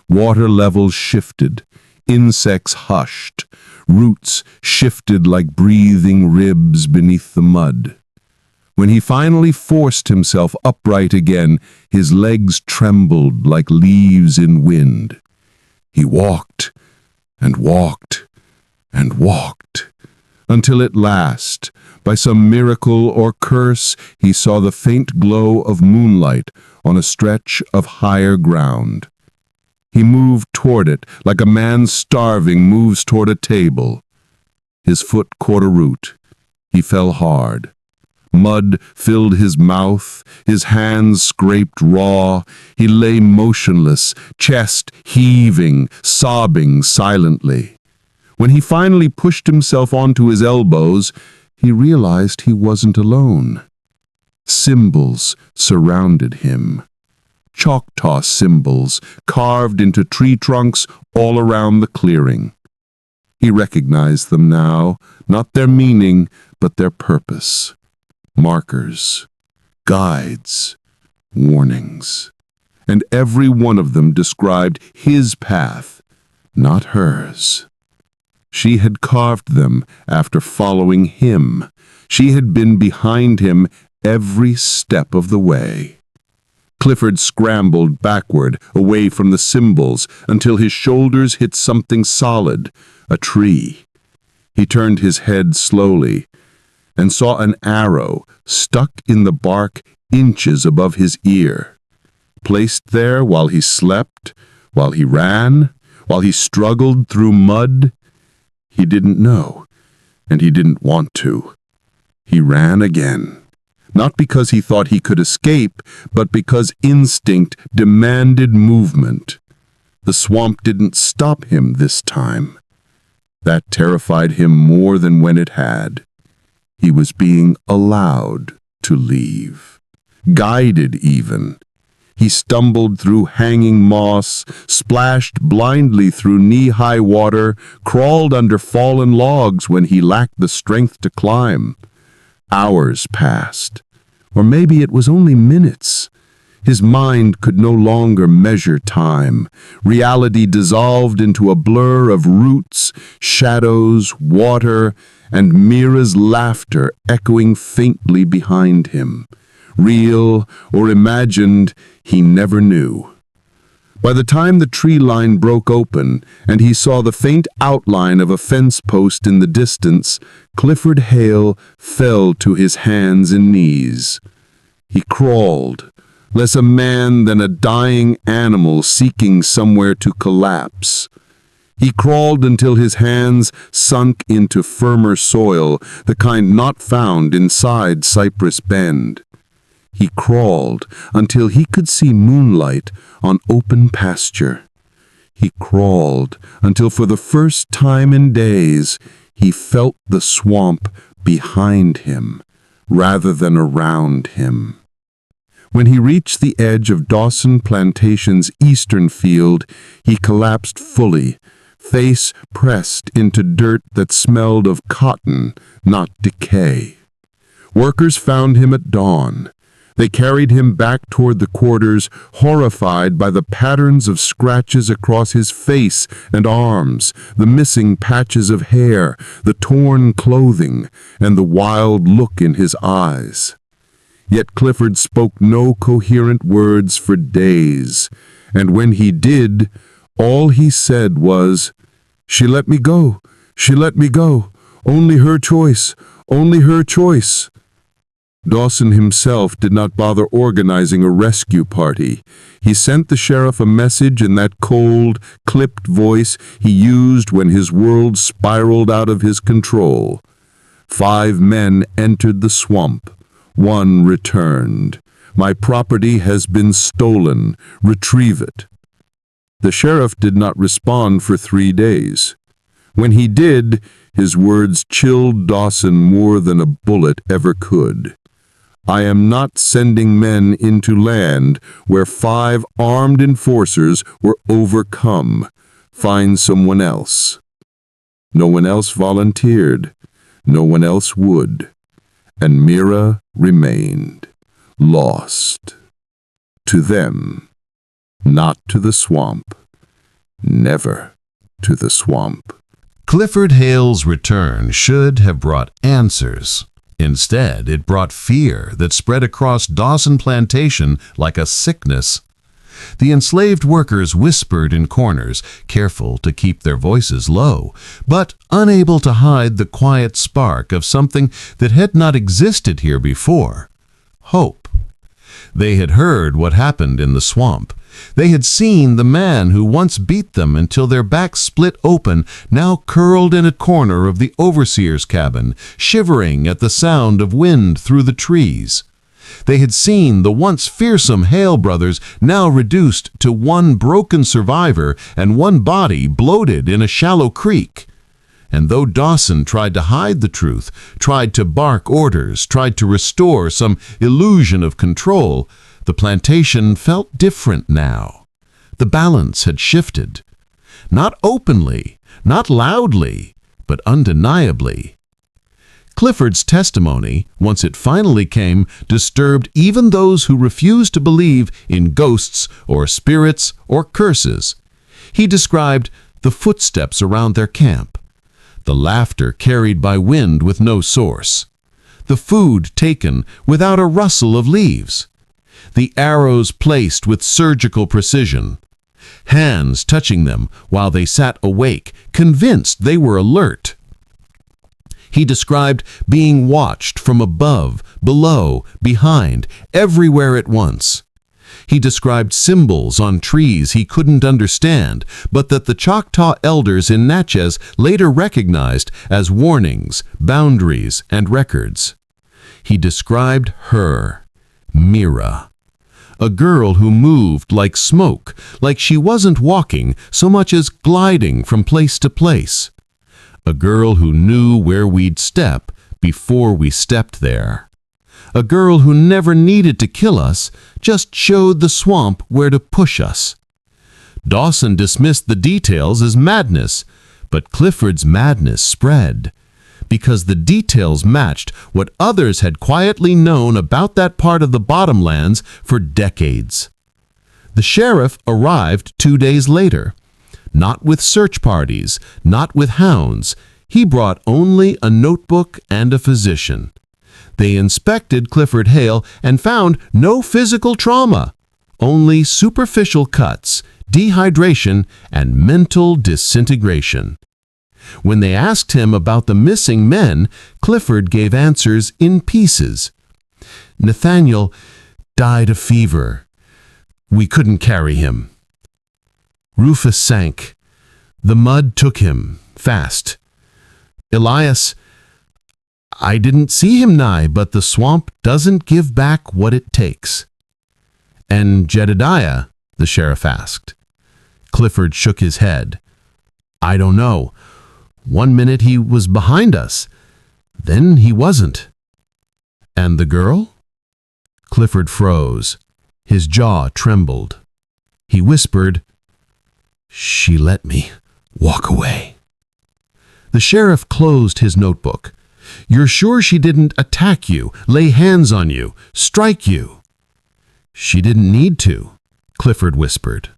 Water levels shifted. Insects hushed. Roots shifted like breathing ribs beneath the mud. When he finally forced himself upright again, his legs trembled like leaves in wind. He walked and walked and walked, until at last, by some miracle or curse, he saw the faint glow of moonlight on a stretch of higher ground. He moved toward it like a man starving moves toward a table. His foot caught a root. He fell hard. Mud filled his mouth, his hands scraped raw. He lay motionless, chest heaving, sobbing silently. When he finally pushed himself onto his elbows, he realized he wasn't alone. Symbols surrounded him. Choctaw symbols carved into tree trunks all around the clearing. He recognized them now, not their meaning, but their purpose. Markers, guides, warnings. And every one of them described his path, not hers. She had carved them after following him. She had been behind him every step of the way. Clifford scrambled backward, away from the symbols, until his shoulders hit something solid, a tree. He turned his head slowly and saw an arrow stuck in the bark inches above his ear. Placed there while he slept, while he ran, while he struggled through mud. He didn't know, and he didn't want to. He ran again. Not because he thought he could escape, but because instinct demanded movement. The swamp didn't stop him this time. That terrified him more than when it had. He was being allowed to leave. Guided even. He stumbled through hanging moss, splashed blindly through knee-high water, crawled under fallen logs when he lacked the strength to climb. Hours passed, or maybe it was only minutes. His mind could no longer measure time. Reality dissolved into a blur of roots, shadows, water, and Mira's laughter echoing faintly behind him. Real or imagined, he never knew. By the time the tree line broke open and he saw the faint outline of a fence post in the distance, Clifford Hale fell to his hands and knees. He crawled, less a man than a dying animal seeking somewhere to collapse. He crawled until his hands sunk into firmer soil, the kind not found inside Cypress Bend. He crawled until he could see moonlight on open pasture. He crawled until for the first time in days he felt the swamp behind him rather than around him. When he reached the edge of Dawson Plantation's eastern field, he collapsed fully, face pressed into dirt that smelled of cotton, not decay. Workers found him at dawn. They carried him back toward the quarters, horrified by the patterns of scratches across his face and arms, the missing patches of hair, the torn clothing, and the wild look in his eyes. Yet Clifford spoke no coherent words for days, and when he did, all he said was, "She let me go. She let me go. Only her choice. Only her choice." Dawson himself did not bother organizing a rescue party. He sent the sheriff a message in that cold, clipped voice he used when his world spiraled out of his control. 5 men entered the swamp. 1 returned. "My property has been stolen. Retrieve it." The sheriff did not respond for 3 days. When he did, his words chilled Dawson more than a bullet ever could. "I am not sending men into land where 5 armed enforcers were overcome. Find someone else." No one else volunteered. No one else would. And Mira remained, lost. To them, not to the swamp. Never to the swamp. Clifford Hale's return should have brought answers. Instead, it brought fear that spread across Dawson Plantation like a sickness. The enslaved workers whispered in corners, careful to keep their voices low, but unable to hide the quiet spark of something that had not existed here before: hope. They had heard what happened in the swamp. They had seen the man who once beat them until their backs split open, now curled in a corner of the overseer's cabin, shivering at the sound of wind through the trees. They had seen the once fearsome Hale brothers now reduced to 1 broken survivor and 1 body bloated in a shallow creek. And though Dawson tried to hide the truth, tried to bark orders, tried to restore some illusion of control, the plantation felt different now. The balance had shifted. Not openly, not loudly, but undeniably. Clifford's testimony, once it finally came, disturbed even those who refused to believe in ghosts or spirits or curses. He described the footsteps around their camp, the laughter carried by wind with no source, the food taken without a rustle of leaves, the arrows placed with surgical precision, hands touching them while they sat awake, convinced they were alert. He described being watched from above, below, behind, everywhere at once. He described symbols on trees he couldn't understand, but that the Choctaw elders in Natchez later recognized as warnings, boundaries, and records. He described her, Mira, a girl who moved like smoke, like she wasn't walking so much as gliding from place to place. A girl who knew where we'd step before we stepped there. A girl who never needed to kill us, just showed the swamp where to push us. Dawson dismissed the details as madness, but Clifford's madness spread, because the details matched what others had quietly known about that part of the bottomlands for decades. The sheriff arrived 2 days later. Not with search parties, not with hounds. He brought only a notebook and a physician. They inspected Clifford Hale and found no physical trauma, only superficial cuts, dehydration, and mental disintegration. When they asked him about the missing men, Clifford gave answers in pieces. Nathaniel died of fever. We couldn't carry him. Rufus sank. The mud took him, fast. Elias, I didn't see him nigh, but the swamp doesn't give back what it takes. And Jedediah, the sheriff asked. Clifford shook his head. I don't know. 1 minute he was behind us, then he wasn't. And the girl? Clifford froze. His jaw trembled. He whispered, She let me walk away. The sheriff closed his notebook. You're sure she didn't attack you, lay hands on you, strike you? She didn't need to, Clifford whispered.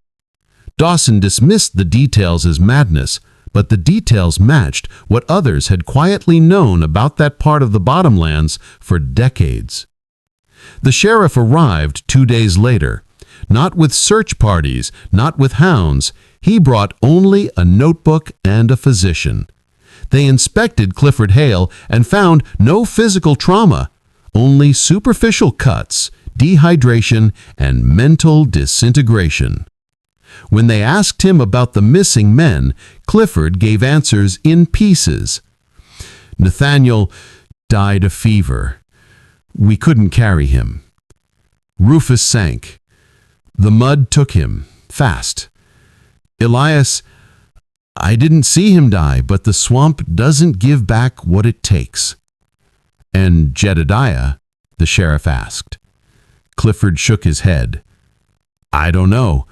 Dawson dismissed the details as madness, but the details matched what others had quietly known about that part of the bottomlands for decades. The sheriff arrived 2 days later. Not with search parties, not with hounds. He brought only a notebook and a physician. They inspected Clifford Hale and found no physical trauma, only superficial cuts, dehydration, and mental disintegration. When they asked him about the missing men, Clifford gave answers in pieces. Nathaniel died of fever. We couldn't carry him. Rufus sank. The mud took him, fast. Elias, I didn't see him die, but the swamp doesn't give back what it takes. And Jedediah, the sheriff asked. Clifford shook his head. I don't know.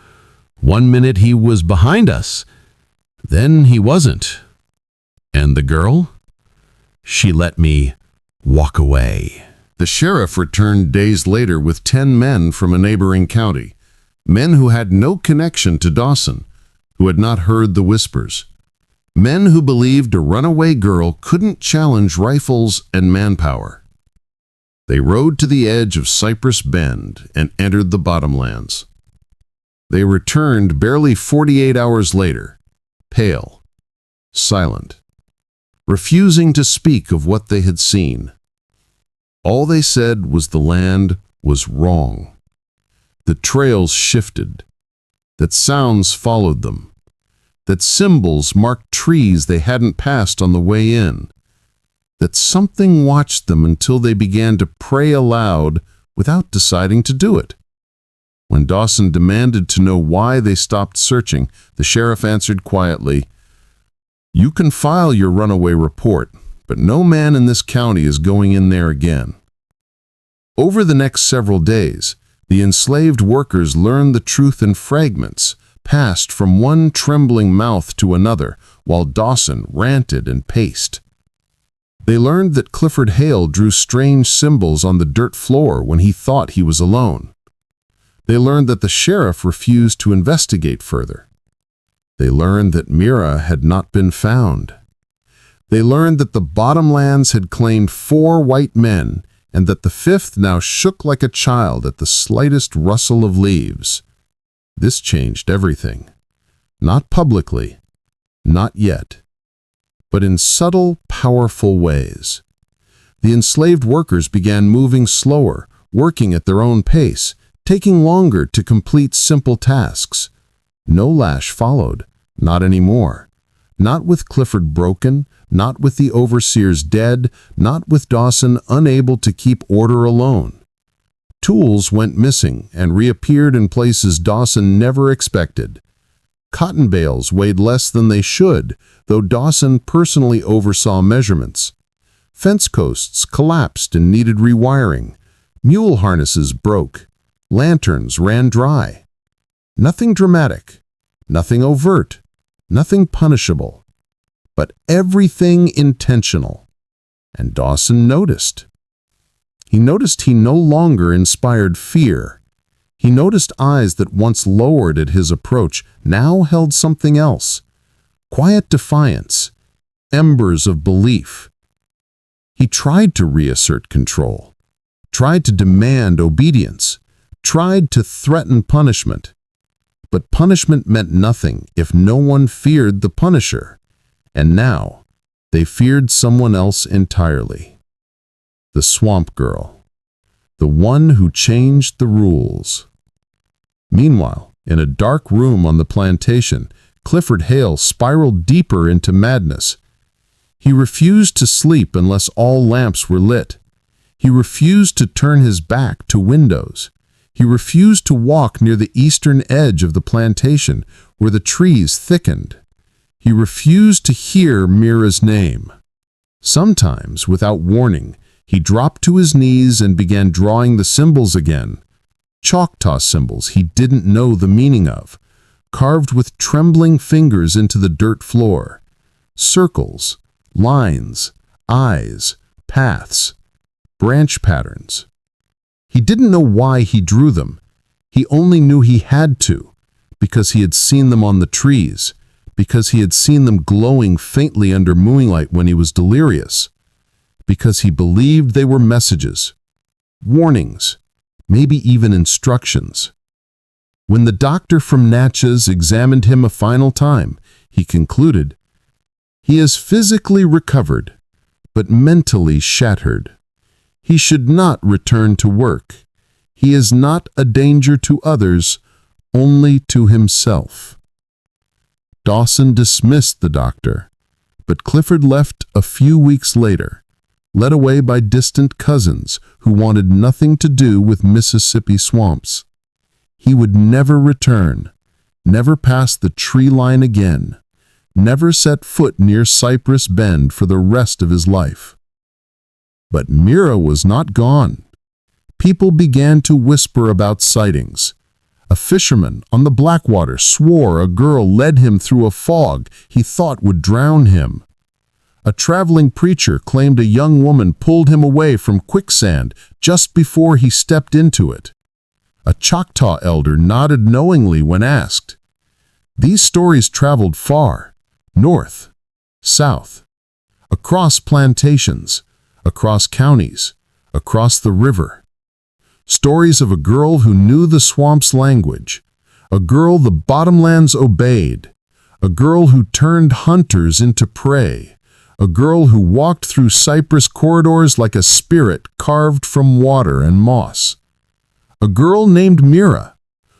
1 minute he was behind us, then he wasn't. And the girl? She let me walk away. The sheriff returned days later with 10 men from a neighboring county, men who had no connection to Dawson, who had not heard the whispers, men who believed a runaway girl couldn't challenge rifles and manpower. They rode to the edge of Cypress Bend and entered the bottomlands. They returned barely 48 hours later, pale, silent, refusing to speak of what they had seen. All they said was the land was wrong. The trails shifted, that sounds followed them, that symbols marked trees they hadn't passed on the way in, that something watched them until they began to pray aloud without deciding to do it. When Dawson demanded to know why they stopped searching, the sheriff answered quietly, "You can file your runaway report, but no man in this county is going in there again." Over the next several days, the enslaved workers learned the truth in fragments, passed from one trembling mouth to another, while Dawson ranted and paced. They learned that Clifford Hale drew strange symbols on the dirt floor when he thought he was alone. They learned that the sheriff refused to investigate further. They learned that Mira had not been found. They learned that the bottomlands had claimed 4 white men and that the 5th now shook like a child at the slightest rustle of leaves. This changed everything. Not publicly, not yet, but in subtle, powerful ways. The enslaved workers began moving slower, working at their own pace, taking longer to complete simple tasks. No lash followed, not anymore. Not with Clifford broken, not with the overseers dead, not with Dawson unable to keep order alone. Tools went missing and reappeared in places Dawson never expected. Cotton bales weighed less than they should, though Dawson personally oversaw measurements. Fence posts collapsed and needed rewiring. Mule harnesses broke. Lanterns ran dry. Nothing dramatic, nothing overt, nothing punishable, but everything intentional. And Dawson noticed. He noticed he no longer inspired fear. He noticed eyes that once lowered at his approach now held something else. Quiet defiance, embers of belief. He tried to reassert control, tried to demand obedience, tried to threaten punishment. But punishment meant nothing if no one feared the punisher. And now, they feared someone else entirely. The swamp girl. The one who changed the rules. Meanwhile, in a dark room on the plantation, Clifford Hale spiraled deeper into madness. He refused to sleep unless all lamps were lit. He refused to turn his back to windows. He refused to walk near the eastern edge of the plantation where the trees thickened. He refused to hear Mira's name. Sometimes, without warning, he dropped to his knees and began drawing the symbols again. Choctaw symbols he didn't know the meaning of, carved with trembling fingers into the dirt floor. Circles, lines, eyes, paths, branch patterns. He didn't know why he drew them. He only knew he had to, because he had seen them on the trees, because he had seen them glowing faintly under moonlight when he was delirious, because he believed they were messages, warnings, maybe even instructions. When the doctor from Natchez examined him a final time, he concluded, "He is physically recovered, but mentally shattered. He should not return to work. He is not a danger to others, only to himself." Dawson dismissed the doctor, but Clifford left a few weeks later, led away by distant cousins who wanted nothing to do with Mississippi swamps. He would never return, never pass the tree line again, never set foot near Cypress Bend for the rest of his life. But Mira was not gone. People began to whisper about sightings. A fisherman on the Blackwater swore a girl led him through a fog he thought would drown him. A traveling preacher claimed a young woman pulled him away from quicksand just before he stepped into it. A Choctaw elder nodded knowingly when asked. These stories traveled far, north, south, across plantations, across counties, across the river. Stories of a girl who knew the swamp's language, a girl the bottomlands obeyed, a girl who turned hunters into prey, a girl who walked through cypress corridors like a spirit carved from water and moss. A girl named Mira,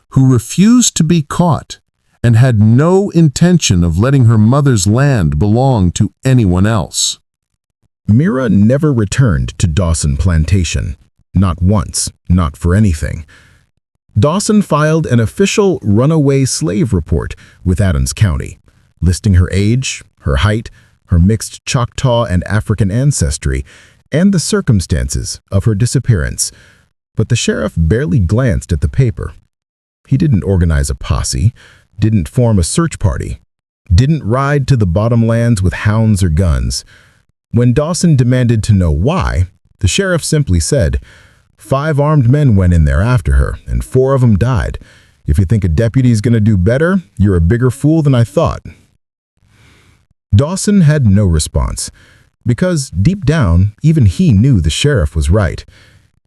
who refused to be caught and had no intention of letting her mother's land belong to anyone else. Mira never returned to Dawson Plantation. Not once, not for anything. Dawson filed an official runaway slave report with Adams County, listing her age, her height, her mixed Choctaw and African ancestry, and the circumstances of her disappearance. But the sheriff barely glanced at the paper. He didn't organize a posse, didn't form a search party, didn't ride to the bottomlands with hounds or guns. When Dawson demanded to know why, the sheriff simply said, 5 armed men went in there after her, and 4 of them died. If you think a deputy's going to do better, you're a bigger fool than I thought. Dawson had no response, because deep down, even he knew the sheriff was right.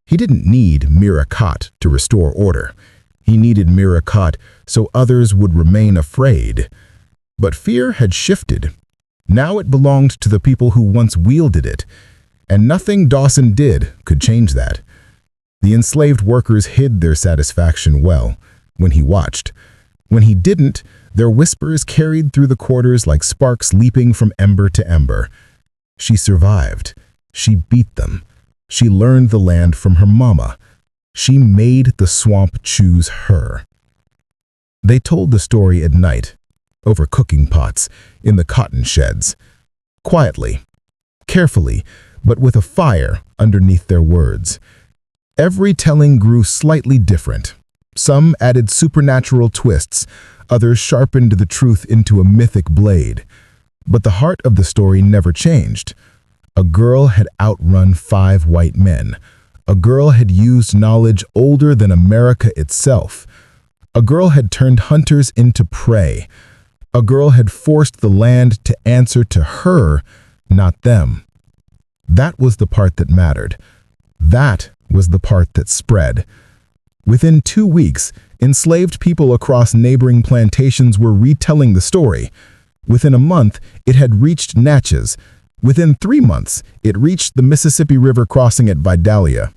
He didn't need Mirakat to restore order. He needed Mirakat so others would remain afraid. But fear had shifted. Now it belonged to the people who once wielded it, and nothing Dawson did could change that. The enslaved workers hid their satisfaction well when he watched. When he didn't, their whispers carried through the quarters like sparks leaping from ember to ember. She survived. She beat them. She learned the land from her mama. She made the swamp choose her. They told the story at night, over cooking pots, in the cotton sheds. Quietly, carefully, but with a fire underneath their words. Every telling grew slightly different. Some added supernatural twists, others sharpened the truth into a mythic blade. But the heart of the story never changed. A girl had outrun 5 white men. A girl had used knowledge older than America itself. A girl had turned hunters into prey. A girl had forced the land to answer to her, not them. That was the part that mattered. That was the part that spread. Within 2 weeks, enslaved people across neighboring plantations were retelling the story. Within a month, it had reached Natchez. Within 3 months, it reached the Mississippi River crossing at Vidalia.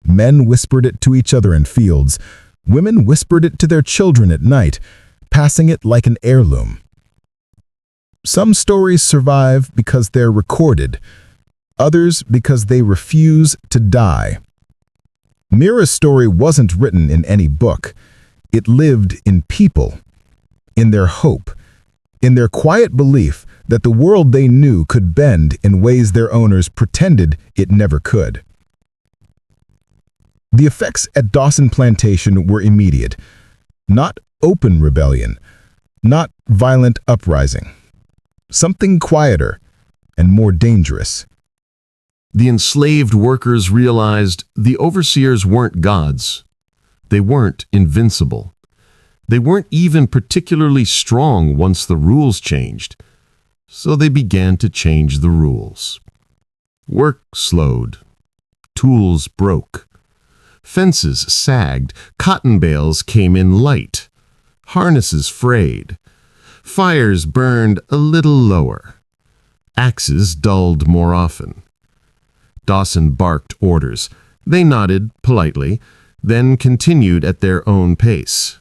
Men whispered it to each other in fields. Women whispered it to their children at night, passing it like an heirloom. Some stories survive because they're recorded, others because they refuse to die. Mira's story wasn't written in any book. It lived in people, in their hope, in their quiet belief that the world they knew could bend in ways their owners pretended it never could. The effects at Dawson Plantation were immediate. Not open rebellion, not violent uprising. Something quieter and more dangerous. The enslaved workers realized the overseers weren't gods. They weren't invincible. They weren't even particularly strong once the rules changed. So they began to change the rules. Work slowed. Tools broke. Fences sagged. Cotton bales came in light. Harnesses frayed. Fires burned a little lower. Axes dulled more often. Dawson barked orders. They nodded politely, then continued at their own pace.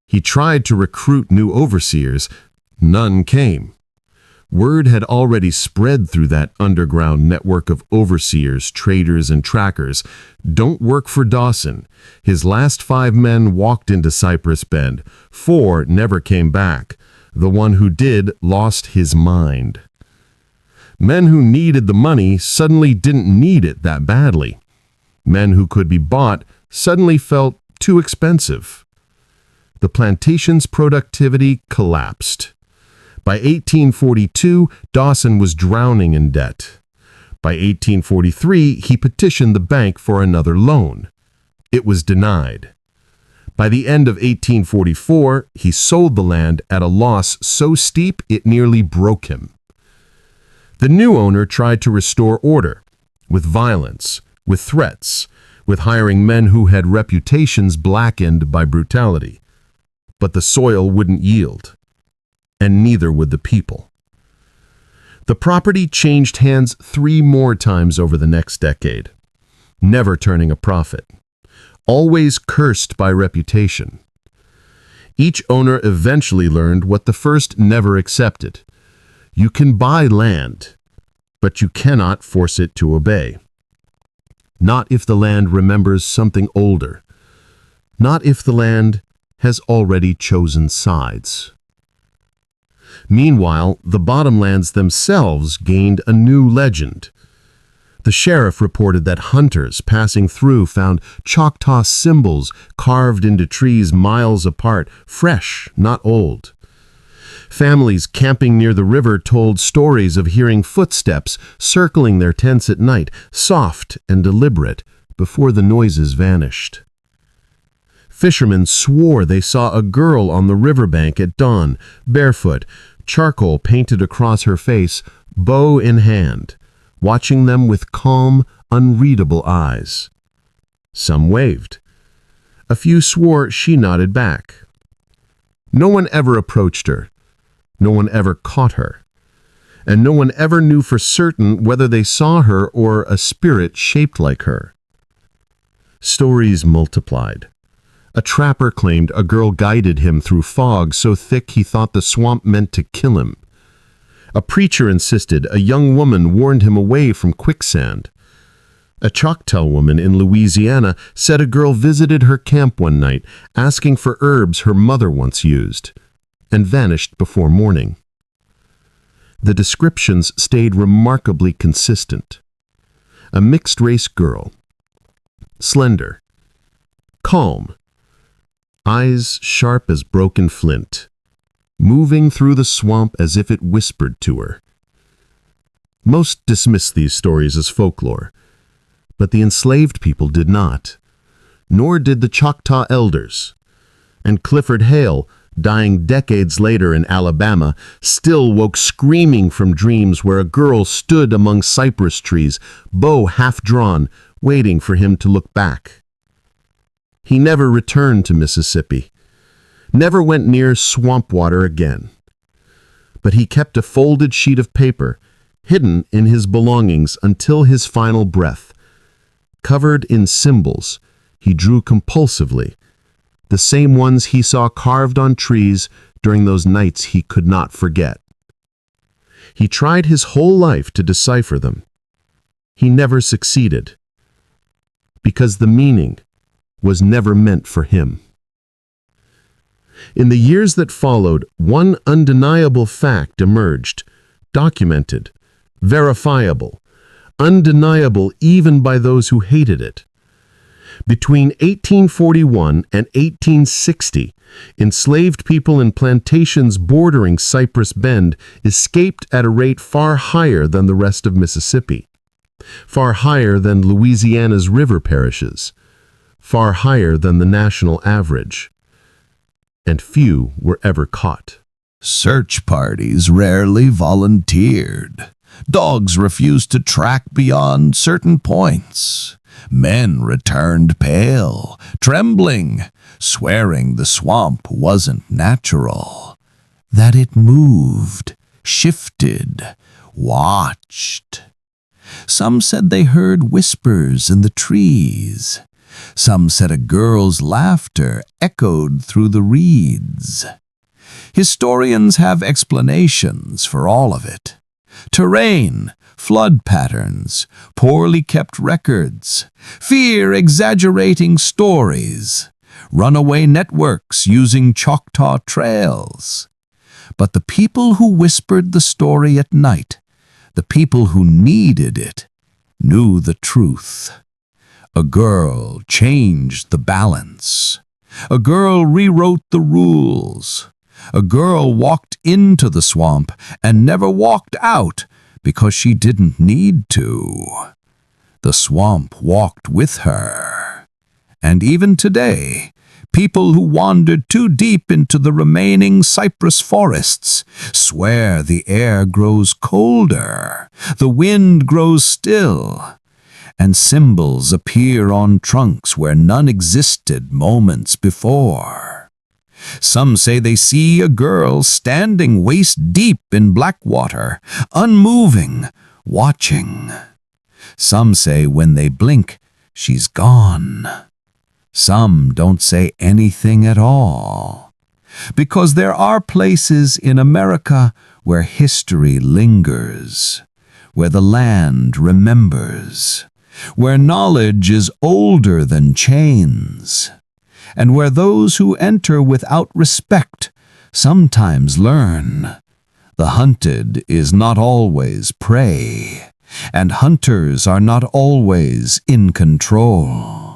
He tried to recruit new overseers. None came. Word had already spread through that underground network of overseers, traders, and trackers. Don't work for Dawson. His last 5 men walked into Cypress Bend. 4 never came back. The one who did lost his mind. Men who needed the money suddenly didn't need it that badly. Men who could be bought suddenly felt too expensive. The plantation's productivity collapsed. By 1842, Dawson was drowning in debt. By 1843, he petitioned the bank for another loan. It was denied. By the end of 1844, he sold the land at a loss so steep it nearly broke him. The new owner tried to restore order, with violence, with threats, with hiring men who had reputations blackened by brutality. But the soil wouldn't yield, and neither would the people. The property changed hands 3 more times over the next decade, never turning a profit, always cursed by reputation. Each owner eventually learned what the first never accepted. You can buy land, but you cannot force it to obey. Not if the land remembers something older. Not if the land has already chosen sides. Meanwhile, the bottomlands themselves gained a new legend. The sheriff reported that hunters passing through found Choctaw symbols carved into trees miles apart, fresh, not old. Families camping near the river told stories of hearing footsteps circling their tents at night, soft and deliberate, before the noises vanished. Fishermen swore they saw a girl on the riverbank at dawn, barefoot, charcoal painted across her face, bow in hand, watching them with calm, unreadable eyes. Some waved. A few swore she nodded back. No one ever approached her. No one ever caught her. And no one ever knew for certain whether they saw her or a spirit shaped like her. Stories multiplied. A trapper claimed a girl guided him through fog so thick he thought the swamp meant to kill him. A preacher insisted a young woman warned him away from quicksand. A Choctaw woman in Louisiana said a girl visited her camp one night, asking for herbs her mother once used, and vanished before morning. The descriptions stayed remarkably consistent. A mixed-race girl, slender, calm, eyes sharp as broken flint, moving through the swamp as if it whispered to her. Most dismissed these stories as folklore, but the enslaved people did not, nor did the Choctaw elders. And Clifford Hale, dying decades later in Alabama, still woke screaming from dreams where a girl stood among cypress trees, bow half drawn, waiting for him to look back. He never returned to Mississippi, never went near swamp water again. But he kept a folded sheet of paper, hidden in his belongings until his final breath, covered in symbols he drew compulsively, the same ones he saw carved on trees during those nights he could not forget. He tried his whole life to decipher them. He never succeeded, because the meaning was never meant for him. In the years that followed, one undeniable fact emerged, documented, verifiable, undeniable even by those who hated it. Between 1841 and 1860, enslaved people in plantations bordering Cypress Bend escaped at a rate far higher than the rest of Mississippi, far higher than Louisiana's river parishes, far higher than the national average, and few were ever caught. Search parties rarely volunteered. Dogs refused to track beyond certain points. Men returned pale, trembling, swearing the swamp wasn't natural, that it moved, shifted, watched. Some said they heard whispers in the trees. Some said a girl's laughter echoed through the reeds. Historians have explanations for all of it. Terrain, flood patterns, poorly kept records, fear exaggerating stories, runaway networks using Choctaw trails. But the people who whispered the story at night, the people who needed it, knew the truth. A girl changed the balance. A girl rewrote the rules. A girl walked into the swamp and never walked out because she didn't need to. The swamp walked with her. And even today, people who wandered too deep into the remaining cypress forests swear the air grows colder, the wind grows still, and symbols appear on trunks where none existed moments before. Some say they see a girl standing waist-deep in black water, unmoving, watching. Some say when they blink, she's gone. Some don't say anything at all. Because there are places in America where history lingers, where the land remembers, where knowledge is older than chains, and where those who enter without respect sometimes learn. The hunted is not always prey, and hunters are not always in control.